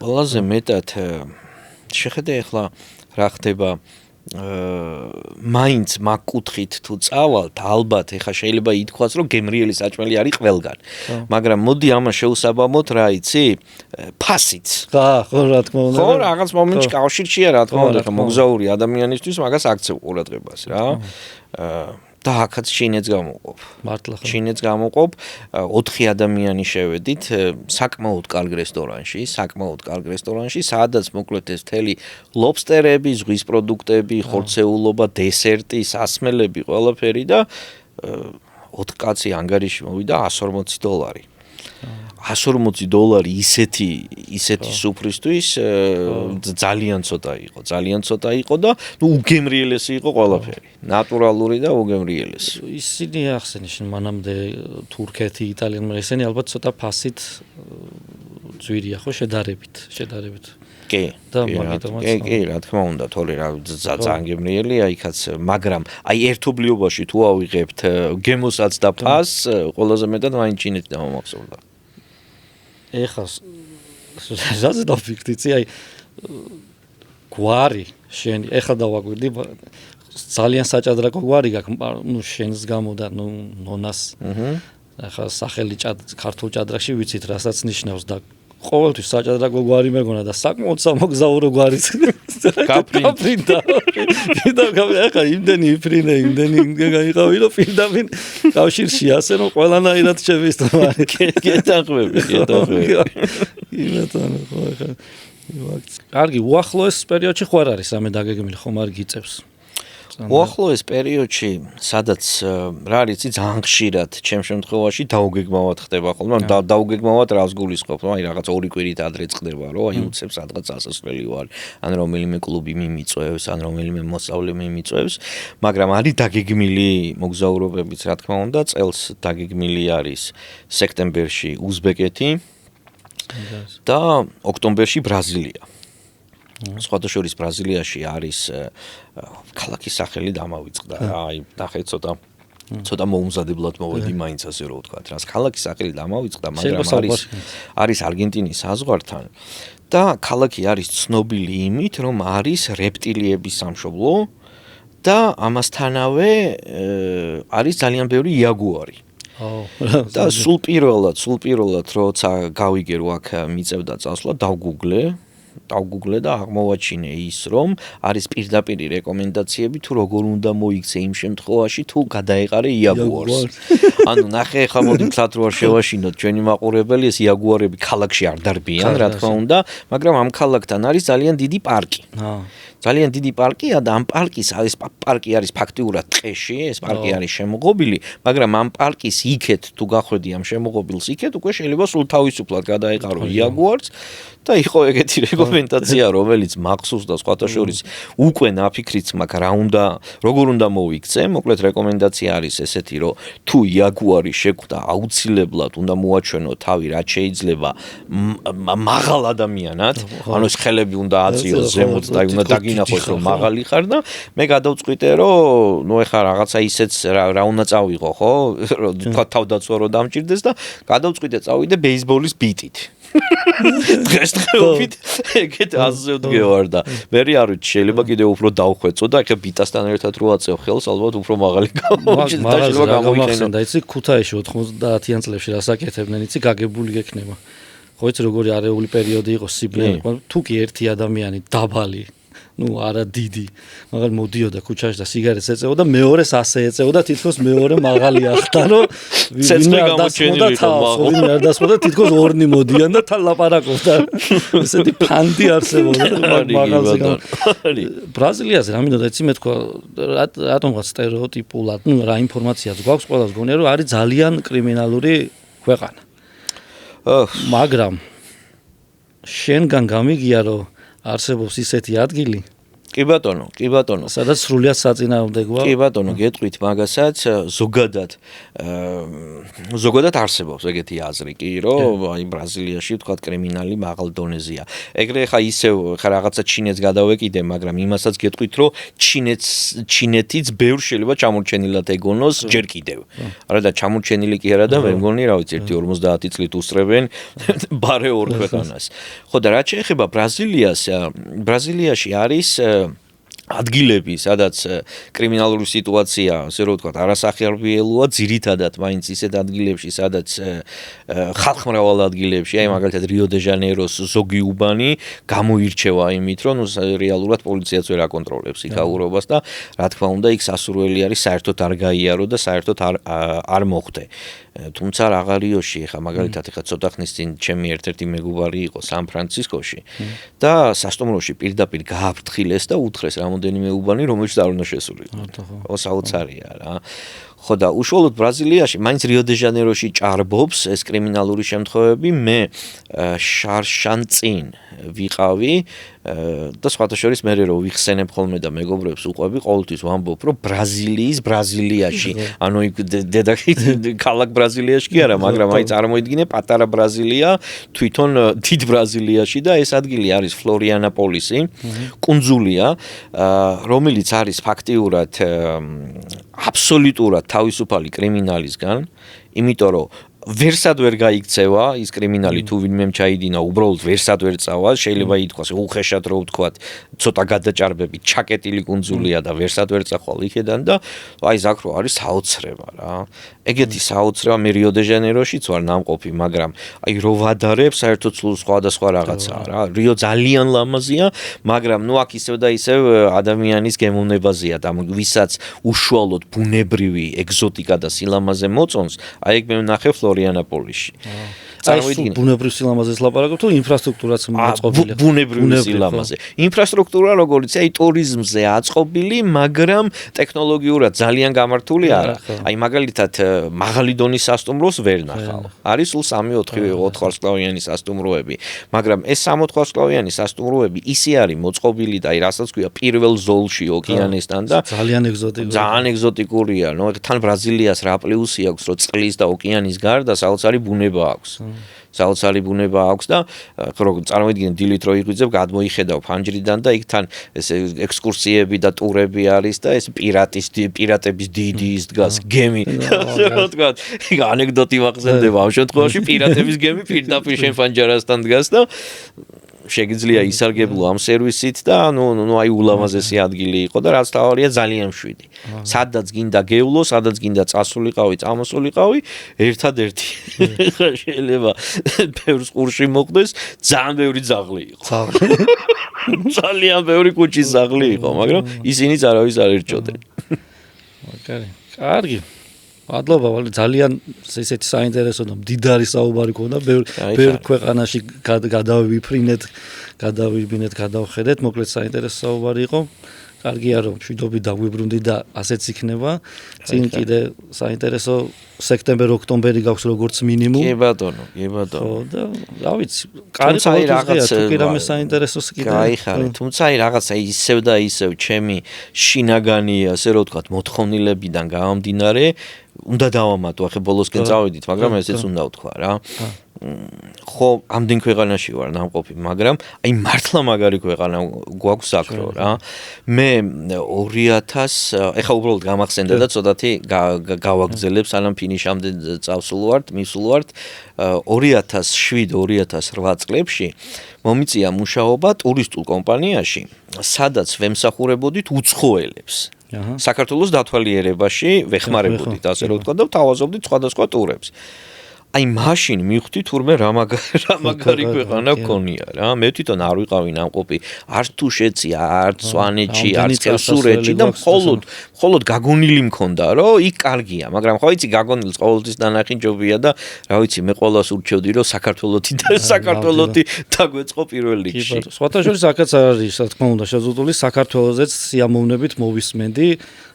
ყველაზე მეტად შეხედე ახლა რა ხდება მაინც მაგ კუთხით თუ წავალთ ალბათ ეხა შეიძლება ითქვას რომ გემრიელი საჭმელი არის ყველგან მაგრამ მოდი ამას შევსაბამოთ რა იცი ფასიც ხო რა თქმა უნდა ხო რაღაც მომენტში კავშირშია რა თქმა უნდა ხა მოგზაური ადამიანისთვის მაგას აქცევ ყურადღებას რა და აქაც ჩინეთს გამოვყოფ. მართლა ხო. ჩინეთს გამოვყოფ 4 ადამიანი შევედით საკმაოდ კარგ რესტორანში, სადაც მოკლედ ეს მთელი ლობსტერები, ზღვის პროდუქტები, ხორცეულობა, დესერტი, სასმელები, ყველაფერი და 4 კაცი ანგარიში მოვიდა $140. $140 ისეთი სუფრისთვის ძალიან ცოტა იყო და ნუ უგემრიელესი იყო ყველაფერი. ნატურალური და უგემრიელესი. ისინი ახსენიშნ მანამდე თურქეთი, იტალია, ესენი ალბათ ცოტა ფასით ძვირია ხო შედარებით. კი. და მაგიტომაც კი, რა თქმა უნდა, თორე რა ძალიან გემრიელია იქაც, მაგრამ აი ერთობლიობაში თუ ავიღებთ გემოსაც და ფასს, ყველაზე მეტად მაინც ჩინეთი დამომახსოვრდა. ეხლა რაზე დავფიქრდიცი აი გვარი შენი ეხლა დავაგვირდი ძალიან საჭადრაკო გვარი გაქვს ნუ შენს გამო და ნუ ნონას ეხლა სახელი ქართულ ჭადრაკში ვიცით რასაც ნიშნავს და ყოველთვის საჭადრაკო გვარი მეგონა და საკმაოდ სამოგზაურო გვარიც კაპრინდა და ეხლა იმდენი იფრინე გაიყავი რომ პირდაპირ კავშირში ასე რომ ყველანაირად შევისწრა გეტაყვები იმათანო ხო ეხლა კარგი უახლოეს პერიოდში ხო არ არის ამე დაგეგმილი ხომ არ გიწევს უახლოეს პერიოდში სადაც რა არის იცი ძალიან ხშირად ჩემ შემთხვევაში დაუგეგმავად ხდება ხოლმე დაუგეგმავად რას გულისხმობ აი რაღაც 2 კვირით ადრე წდება რომ აი უცებ სადღაც ასასვლელი ვარ ან რომელიმე კლუბი მიმიწევს ან რომელიმე მოსწავლე მიმიწევს მაგრამ არის დაგეგმილი მოგზაურობებიც რა თქმა უნდა წელს დაგეგმილი არის სექტემბერში უზბეკეთი და ოქტომბერში ბრაზილია სხვათა შორის ბრაზილიაში არის ქალაქის სახელი დამავიწყდა აი ნახე ცოტა მოუმზადებლად მოვედი მაინც ასე რომ ვთქვა რას ქალაქის სახელი დამავიწყდა მაგრამ არის არგენტინის საზღვართან და ქალაქი არის ცნობილი იმით რომ არის რეპტილიების სამშობლო და ამასთანავე არის ძალიან ბევრი იაგუარი და სულ პირველად როცა გავიგე რომ აქ მიწევდა წასვლა დავგუგლე დავგუგლე და აღმოვაჩინე ის, რომ არის პირდაპირი რეკომენდაციები თუ როგორ უნდა მოიქცე იმ შემთხვევაში თუ გადაეყარე იაგუარს. ანუ ნახე ხა მოდი ვთქვათ რომ არ შევაშინოთ ჩვენი მაყურებელი ეს იაგუარები ქალაქში არ დარბიან, რა თქმა უნდა, მაგრამ ამ ქალაქთან არის ძალიან დიდი პარკი. ძალიან დიდი პარკია და ამ პარკის ეს პარკი არის ფაქტიურად ტყეში, ეს პარკი არის შემოღობილი, მაგრამ ამ პარკის იქეთ თუ გახვედი ამ შემოღობილს იქეთ უკვე შეიძლება სულ თავისუფლად გადაეყარო იაგუარს და იყო ეგეთი რეკომენდაცია, რომელიც მახსოვს და სხვათა შორის უკვე ნაფიქრიც მაქვს რა უნდა, როგორ უნდა მოიქცე, მოკლედ რეკომენდაცია არის ესეთი, რომ თუ იაგუარი შეკვდა აუცილებლად უნდა მოაჩვენო თავი რაც შეიძლება მაღალ ადამიანად, ანუ ეს ხელები უნდა აწიოს ზემოთ და უნდა დაგინახოს რომ მაღალი ხარ და მე გადავწყვიტე რომ ნუ ეხა რაღაცა ისეც რა უნდა წავიღო, ხო? თქვა თავდაცვა რომ დამჭირდეს და გადავწყვიტე წავიდე ბეისბოლის ბიტით. დღესდღეობით ეგეთ აზრზე ვდგევარ და მე არ ვიცი შეიძლება კიდევ უფრო დავხვეწო და ეხა ბიტასთან ერთად რო აწევ ხელს ალბათ უფრო მაღალი გამოჩნდა და შეიძლება გამოიხენო და იცი ქუთაისში 90-იან წლებში რასაკეთებდნენ იცი გაგებული გექნება ხო იცი როგორი არეული პერიოდი იყო სიბნელი თუ კი ერთი ადამიანი დაბალი ну არა დიდი მაგრამ მოდიოდა ქუჩაში და სიგარეტს ეწეოდა მეორეს ასე ეწეოდა თითქოს მეორე მაღალი ახდა რომ ვინმე გამოჩენილი ვინმე არ დასმოდა თითქოს ორნი მოდიან და თან ლაპარაკობდა ესეთი ფანდი არსებობდა მაღალზე ბრაზილიაზე რამინდა იცი მე თქვა რატომღაც სტერეოტიპულად ну რა ინფორმაციაც გვაქვს ყველას გონია რომ არის ძალიან კრიმინალური ქვეყანა მაგრამ შენგან გამიგია რომ არსებობს ისეთი ადგილი კი ბატონო სადაც სრულიად საწინააღმდეგოა კი ბატონო გეტყვით მაგასაც ზოგადად არსებობს ეგეთი აზრი კი რომ აი ბრაზილიაში ვთქვათ კრიმინალი მაღალ დონეზეა ეგრე ხა ისევ ხა რაღაცა ჩინეთს გადავეკიდე მაგრამ იმასაც გეტყვით რომ ჩინეთიც ბევრ შეიძლება ჩამორჩენილად ეგონოს ჯერ კიდევ არა და ჩამორჩენილი კი არა და მე მგონი რა ვიცი 50 წლით უსწრებენ ბარე ორ ქვეყანას ხო და რაც შეეხება ბრაზილიაში არის ადგილები, სადაც კრიმინალური სიტუაცია, ასე რომ ვთქვათ, არასახიარბიელოა, ძირითადად მაინც ისეთ ადგილებში, სადაც ხალხმრავალ ადგილებში, აი მაგალითად რიო-დე-ჟანეიროს ზოგი უბანი გამოირჩევა იმით, რომ რეალურად პოლიციაც ვერ აკონტროლებს იქაურობას და რა თქმა უნდა, იქ სასურველი არის საერთოდ არ გაიარო და საერთოდ არ მოხდე. თუმცა რაღაციოში ხა მაგალითად ხა ცოტა ხნის წინ ჩემი ერთ-ერთი მეგობარი იყო სან-ფრანცისკოში და სასტუმროში პირდაპირ გააფრთხილეს და უთხრეს რამოდენიმე უბანი რომელშიც არ უნდა შესულიყო. საოცარია რა. ხო და უშუალოდ ბრაზილიაში მაინც რიო-დე-ჟანეიროში ჭარბობს ეს კრიმინალური შემთხვევები მე შარშან წინ ვიყავი და სხვათა შორის მე რო ვიხსენებ ხოლმე და მეგობრებს უყვები ყოველთვის ვამბობ რომ ბრაზილიაში ანუ იქ დედაქალაქ ქალაქ ბრაზილიაში კი არა მაგრამ აი წარმოიდგინე პატარა ბრაზილია თვითონ დიდ ბრაზილიაში და ეს ადგილი არის ფლორიანაპოლისი კუნძულია რომელიც არის ფაქტიურად აბსოლუტურად თავისუფალი კრიმინალისგან იმიტომ რომ ვერსად ვერ გაიქცევა ის კრიმინალი თუ ვინმე ჩაიდინა უბრალოდ ვერსად ვერ წავა შეიძლება ითქვას უხეშად რო ვთქვათ ცოტა გადაჭარბებით ჩაკეტილი კუნძულია და ვერსად ვერ წახვალ იქედან და აი ზაქრო არის საოცრება რა ეგეთი საოცრება მე რიო-დე-ჟანეიროშიც ვარ ნამყოფი მაგრამ აი რო ვადარებ საერთოდ სულ სხვადასხვა რაღაცაა რა რიო ძალიან ლამაზია მაგრამ ნუ აქ ისევ და ისევ ადამიანის გემოვნებაზეა და ვისაც უშუალოდ ბუნებრივი ეგზოტიკა და სილამაზე მოწონს აი ეგ მე ვნახე ფლორიანაპოლისში. წარმოიდგინე ბუნებრივ სილამაზეს ლაპარაკობ თუ ინფრასტრუქტურაც მოწყობილია. ბუნებრივი სილამაზე. ინფრასტრუქტურა როგორიც აი ტურიზმზე აწყობილი, მაგრამ ტექნოლოგიურად ძალიან გამართული არა. აი მაგალითად მაღალი დონის სასტუმროს ვერ ნახავ. არის სულ 3-4 ვარსკვლავიანი სასტუმროები, მაგრამ ეს 3-4 ვარსკვლავიანი სასტუმროები ისე არის მოწყობილი და აი რასაც ქვია პირველ ზოლში ოკეანესთან და ძალიან ეგზოტიკურია. ნუ თან ბრაზილიას რა პლუსი აქვს, რომ წყლის და ოკეანის გარდა საოცარი ბუნება აქვს. საოცარი ბუნება აქვს და როგორ წარმოიდგინე დილით რო იღვიძებ გადმოიხედავ ფანჯრიდან და იქ თან ეს ექსკურსიები და ტურები არის და ეს პირატების დიდი ის დგას გემი ასე რომ თქვა იქ ანეკდოტი ვახსენდება ამ შემთხვევაში პირატების გემი პირდაპირ შენ ფანჯარასთან დგას და შეგიძლია ისარგებლო ამ სერვისით და ნუ აი ულამაზესი ადგილი იყო და რაც თავარია ძალიან მშვიდი. სადაც გინდა გევლო, სადაც გინდა წასულიყავი, წამოსულიყავი, ერთადერთი შეიძლება ბევრს ყურში მოხდეს, ძალიან ბევრი ძაღლი იყო. ძალიან ბევრი კუჩის ძაღლი იყო, მაგრამ ისინიც არავის არ ერჩოდნენ. კარგი. მადლობა, ძალიან ესეთი საინტერესო და მდიდარი საუბარი ქონდა. ბევრ ქვეყანაში გადავიფრინეთ, გადავხედეთ, მოკლედ საინტერესო საუბარი იყო. კარგია რომ მშვიდობით დაგვიბრუნდი და ასეც იქნება. წინ კიდე საინტერესო სექტემბერ-ოქტომბერი გაქვს როგორც მინიმუმ. კი ბატონო. ხო და რა ვიცი, კარგი რაღაცა თუ რამე საინტერესოს კიდე. გაიხარე, თუმცა აი რაღაცა ისევ და ისევ ჩემი შინაგანი, ასე რომ ვთქვათ, მოთხოვნილებიდან გამომდინარე, უნდა დავამატო, ახლა ბოლოსკენ წავედით, მაგრამ ესეც უნდა ვთქვა რა. ხო, ამდენ ქვეყანაში ვარ ნამყოფი, მაგრამ აი მართლა მაგარი ქვეყანა გვაქვს აქრო რა. მე 2000 ეხა უბრალოდ გამახსენდა და ცოტათი გავაგზელებ სანამ ფინიშამდე წავსულ ვართ, მისულ ვართ 2007-2008 წლებში მომიწია მუშაობა ტურისტულ კომპანიაში, სადაც ვემსახურებოდით უცხოელებს. საქართველოს დათვალიერებაში ვეხმარებოდით, ასე რომ ვთქვა და ვთავაზობდით სხვადასხვა ტურებს. აი მაშინ მივხვდი თურმე რა მაგარი ქვეყანა გქონია რა. მე თვითონ არ ვიყავი ნამყოფი არც თუშეთში, არც სვანეთში, არც ხევსურეთში და მხოლოდ გაგონილი მქონდა, რომ იქ კარგია, მაგრამ ხო იცი გაგონილს ყოველთვის დანახინჯობია და რა ვიცი, მე ყოველას ურჩევდი, რომ საქართველოთი დაგვეწყო პირველ რიგში. სხვათა შორის აქაც არის, რა თქმა უნდა, შეზღუდული საქართველოსაც სიამოვნებით მოვისმენდი.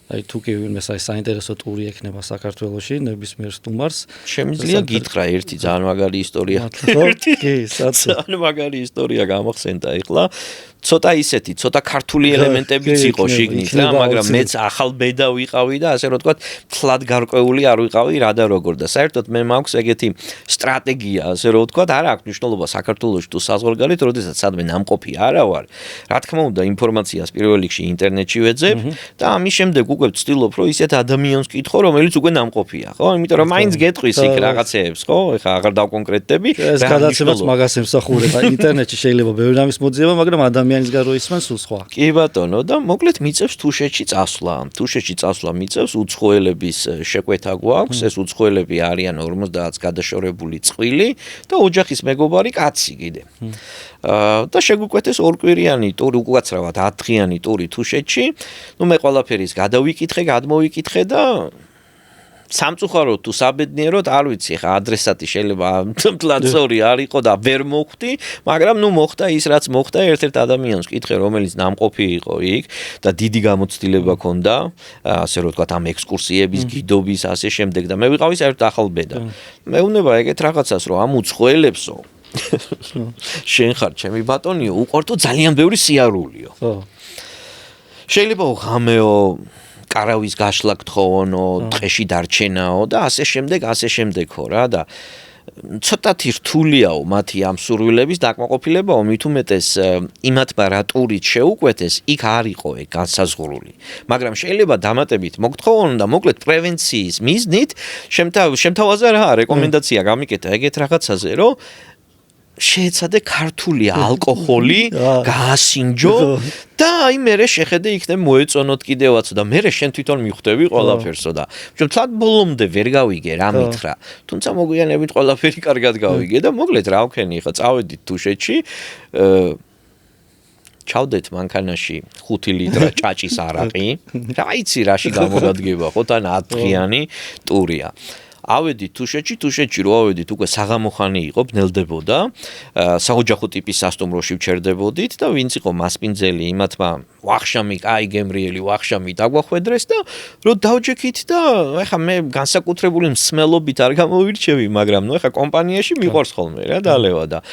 აი თუ კი ვინმე საინტერესო ტური ექნება საქართველოში, ნებისმიერ სტუმარს. შემიძლია გითხრა ერთი ძალიან მაგარი ისტორია. ძალიან მაგარი ისტორია გამახსენდა ეხლა. ცოტა ისეთი, ცოტა ქართული ელემენტებიც იყო შიგნით რა, მაგრამ მეც ახალ ბედა ვიყავი და ასე რომ ვთქვათ, თლად გარკვეული არ ვიყავი რა და როგორ და საერთოდ მე მაქვს ეგეთი სტრატეგია, ასე რომ ვთქვათ, არა აქვს მნიშვნელობა საქართველოში თუ საზღვარგარეთ, როდესაც სადმე ნამყოფი არა ვარ. რა თქმა უნდა, ინფორმაციას პირველ რიგში ინტერნეტში ვეძებ და ამის შემდეგ უკვე ვცდილობ, რომ ისეთ ადამიანს ვკითხო, რომელიც უკვე ნამყოფია, ხო? იმიტომ რომ მაინც გეტყვის იქ რაღაცეებს, ხო? ეხლა აღარ დავკონკრეტდები. ეს გადაცემაც მაგას ემსახურება. ინტერნეტში შეიძლება ბევრი რამის მოძიება, მაგრამ ადამიანის გარო ისმენ სულ სხვა. კი ბატონო და მოკლედ მიწევს თუშეთში წასვლა. თუშეთში წასვლა მიწევს უცხოელების შეკვეთა გვაქვს. ეს უცხოელები არიან 50-ს გადაშორებული წყვილი და ოჯახის მეგობარი კაცი კიდე. და შეგვიკვეთეს ორკვირიანი ტური, უკაცრავად 10 დღიანი ტური თუშეთში. ნუ მე ყველაფერის გადმოვიკითხე და სამწუხაროდ თუ საბედნიეროდ არ ვიცი ხა ადრესატი შეიძლება პლატფორმი არ იყო და ვერ მოხვდი, მაგრამ ნუ მოხდა ის რაც მოხდა, ერთ-ერთ ადამიანს ვკითხე, რომელიც ნამყოფი იყო იქ და დიდი გამოცდილება ჰქონდა, ასე რომ ვთქვათ, ამ ექსკურსიების, გიდობის, ასე შემდეგ და მე ვიყავი საერთოდ ახალ ბედა. მეუბნება ეგეთ რაღაცას, რომ ამ უცხოელებსო შენ ხარ ჩემი ბატონიო, უყვარდო ძალიან ბევრი სიარულიო. შეიძლება ღამეო კარავის გაშლა გთხოვონო, დღეში დარჩენაო და ასე შემდეგო რა და ცოტათი რთულიაო მათი ამ სურვილების დაკმაყოფილებაო, მით უმეტეს იმათმა რა ტურით შეუკვეთეს, იქ არ იყო ეგ განსაზღვრული. მაგრამ შეიძლება დამატებით მოგთხოვონ და მოკლედ პრევენციის მიზნით შემთავაზე რა რეკომენდაცია გამიკეთა ეგეთ რაღაცაზე, რომ შეეცადე ქართული ალკოჰოლი გაასინჯო და აი მე შეხედე იქნებ მოეწონოთ კიდევაც და მე შენ თვითონ მიხვდები ყველაფერსო და თლად ბოლომდე ვერ გავიგე რა მითხრა, თუმცა მოგვიანებით ყველაფერი კარგად გავიგე და მოკლედ რა ვქენი ხა წავედით თუშეთში, ჩავდეთ მანქანაში 5 ლიტრა ჭაჭის არაყი, რა იცი რაში გამოგადგება ხო თან 10 დღიანი ტურია. ავედით თუშეთში რო ავედით უკვე საღამოხანი იყო, ბნელდებოდა, საოჯახო ტიპის სასტუმროში ვჩერდებოდით და ვინც იყო მასპინძელი იმათმა ვახშამი, აი გემრიელი ვახშამი დაგვახვედრეს და რო დავჯექით და ეხა მე განსაკუთრებული მსმელობით არ გამოვირჩევი, მაგრამ ნუ ეხა კომპანიაში მიყვარს ხოლმე რა დალევა და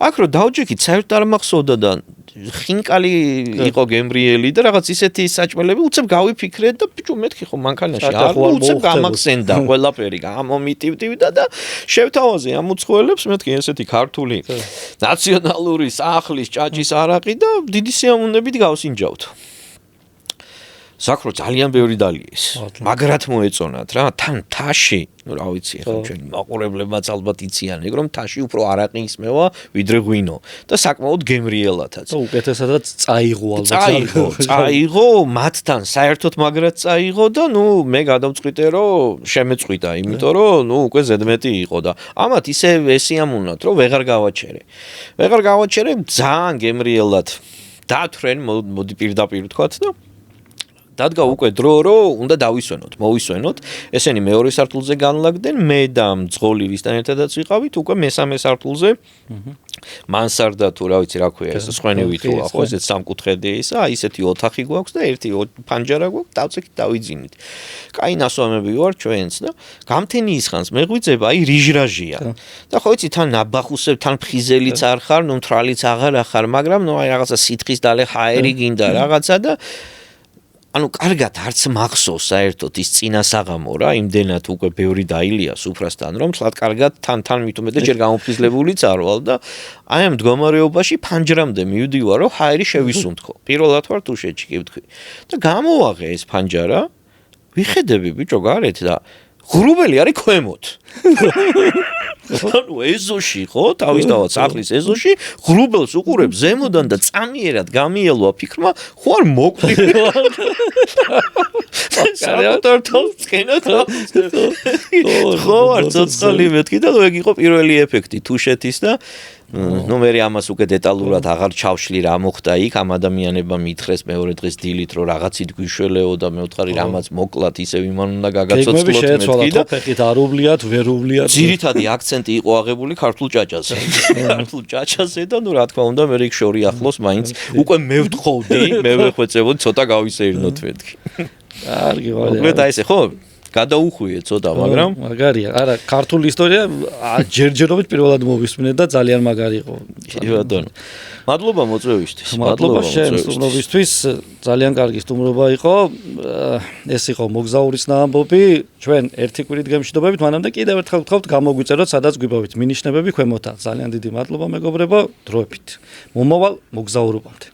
აქ რო დავჯექით საერთოდ არ მახსოვდა და ხინკალი იყო გემრიელი და რაღაც ისეთი საჭმელები უცებ გავიფიქრე და ბიჭო მეთქი ხო მანქანაში არ უცებ გამახსენდა ყველაფერი გამომიტივდივდა და შევთავაზე ამ უცხოელებს მეთქი ესეთი ქართული ნაციონალური სახლის ჭაჭის არაყი და დიდი სიამოვნებით გავსინჯავთ. ზაქრო ძალიან ბევრი დალიეს. მაგრად მოეწონათ რა, თან თაში, ну რა ვიცი, ახლა ჩვენ მაყურებლებმაც ალბათ იციან, ეგ რომ თაში უფრო არაყი ისმევა, ვიდრე ღვინო და საკმაოდ გემრიელათაც. უკეთესადაც წაიღო ალბათ. წაიღო, მათთან საერთოდ მაგრად წაიღო და ну მე გადავწყვიტე რომ შემეწყვიტა, იმიტომ რომ ну უკვე ზედმეტი იყო და ამათ ისე ესიამოვნათ რომ ვეღარ გავაჩერე, ძალიან გემრიელად დათვრენ, მოდი პირდაპირ ვთქვათ და დადგა უკვე დრო რომ უნდა მოვისვენოთ. ესენი მეორე სართულზე განლაგდნენ, მე და მძღოლი ვისთან ერთადაც ვიყავით, უკვე მესამე სართულზე. მანსარდა თუ რა ვიცი რა ქვია, ეს სხვენივი თუ ხო ესეც სამკუთხედი ისა, ისეთი ოთახი გვაქვს და ერთი პანჯარა გვაქვს, დავწექით დავიძინით. კაი ნასვამები ვარ ჩვენც და გამთენი ისხანს მე ღვიძება, აი რიჟრაჟია. და ხო იცი თან აბახუსებ, თან ფხიზელიც არ ხარ, ნუ მთრალიც აღარ ახარ, მაგრამ ნუ აი რაღაცა სითხის დალე ჰაერი გინდა რაღაცა და ანუ კარგად არც მახსოვს საერთოდ ის წინასაღამო რა, იმდენად უკვე ბევრი დაილია სუფრასთან, რომ თლად კარგად თან მით უმეტეს ჯერ გამოფხიზლებულიც არ ვალ და აი ამ მდგომარეობაში ფანჯრამდე მივდივარ, რომ ჰაერი შევისუნთქო. პირველად ვარ თუშეთში კი ვთქვი. და გამოვაღე ეს ფანჯარა, ვიხედები ბიჭო გარეთ და ღრუბელი არის ქვემოთ. ანუ ეზოში ხო, თავისთავად სახლის ეზოში, ღრუბელს უყურებ ზემოდან და წამიერად გამიელვა ფიქრმა, ხო არ მოკვდი. საკუთარ თავს წკენად. ხო არ ცოცხალი მეთქი და ეგ იყო პირველი ეფექტი თუშეთის და ну მე ამას უკვე დეტალურად აღარ ჩავშლი რა მოხდა იქ ამ ადამიანებმა მითხრეს მეორე დღეს დილით რომ რაღაცით გვიშველეო და მე ვთხარი რამაც მოკლათ ისევ იმან უნდა გაგაცოცხლოთ მეთქი და ფეხით არ უვლიათ ვერ უვლიათ ძირითადი აქცენტი იყო აღებული ქართულ ჭაჭაზე და ну რა თქმა უნდა მე იქ შორი ახლოს მაინც უკვე მე ვთხოვდი მე ვეხვეწებოდი ცოტა გავისეირნოთ მეთქი კარგი ვარ მე და ესე ხო გადაუხვიე ცოტა, მაგრამ მაგარია. არა, ქართული ისტორია ჯერჯერობით პირველად მოვისმინე და ძალიან მაგარი იყო. ბატონო. მადლობა მოწვევისთვის. მადლობა შენ სტუმრობისთვის. ძალიან კარგი სტუმრობა იყო. ეს იყო მოგზაურის ნაამბობი. ჩვენ ერთი კვირით გემშვიდობებით, მანამდე კიდევ ერთხელ ვთქვათ, გამოგვიწეროთ, სადაც გვიპოვით მინიშნებები ქვემოთაა. ძალიან დიდი მადლობა მეგობრებო, დროებით. მომავალ მოგზაურობამდე.